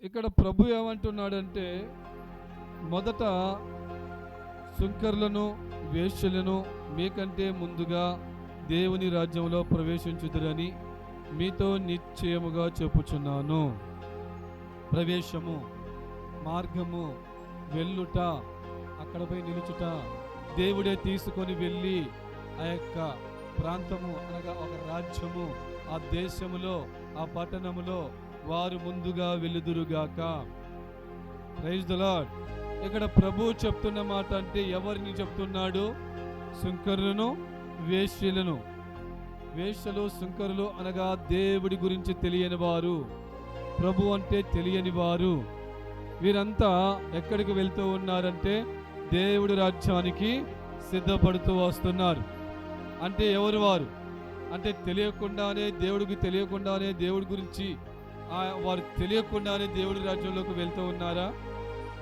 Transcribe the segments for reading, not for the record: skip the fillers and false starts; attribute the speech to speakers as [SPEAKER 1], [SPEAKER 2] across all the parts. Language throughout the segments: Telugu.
[SPEAKER 1] ఇక్కడ ప్రభు ఏమంటున్నాడంటే, మొదట సుంకర్లను వేశ్యలను మీకంటే ముందుగా దేవుని రాజ్యంలో ప్రవేశించుదురని మీతో నిశ్చయముగా చెప్పుచున్నాను. ప్రవేశము, మార్గము, వెళ్ళుట, అక్కడపై నిలుచుట, దేవుడే తీసుకొని వెళ్ళి ఆ యొక్క ప్రాంతము అనగా ఒక రాజ్యము, ఆ దేశములో, ఆ పట్టణములో వారు ముందుగా వెలుదురుగాక. Praise the lord. ఇక్కడ ప్రభు చెప్తున్న మాట అంటే ఎవరిని చెప్తున్నాడు? సుంకరులను, వేశ్యలను. వేశ్యలు, సుంకరులు అనగా దేవుడి గురించి తెలియని వారు, ప్రభు అంటే తెలియని వారు. వీరంతా ఎక్కడికి వెళ్తూ ఉన్నారంటే దేవుడి రాజ్యానికి సిద్ధపడుతూ వస్తున్నారు. అంటే ఎవరు వారు అంటే తెలియకుండానే, దేవుడికి తెలియకుండానే, దేవుడి గురించి వారు తెలియకుండానే దేవుడి రాజ్యంలోకి వెళ్తూ ఉన్నారా?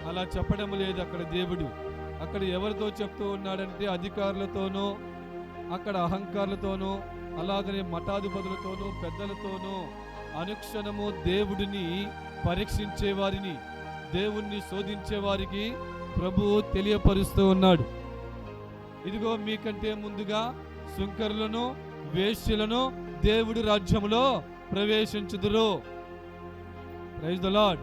[SPEAKER 1] అలా చెప్పడం లేదు. అక్కడ దేవుడు అక్కడ ఎవరితో చెప్తూ ఉన్నాడంటే అధికారులతోనూ, అక్కడ అహంకారులతోనూ, అలాగనే మఠాధిపతులతోనూ, పెద్దలతోనూ అనుక్షణము దేవుడిని పరీక్షించే వారిని, దేవుణ్ణి శోధించే వారికి ప్రభువు తెలియపరుస్తూ ఉన్నాడు. ఇదిగో మీకంటే ముందుగా సుంకరులను, వేశ్యలను దేవుడి రాజ్యములో ప్రవేశించుదురు. Praise the lord.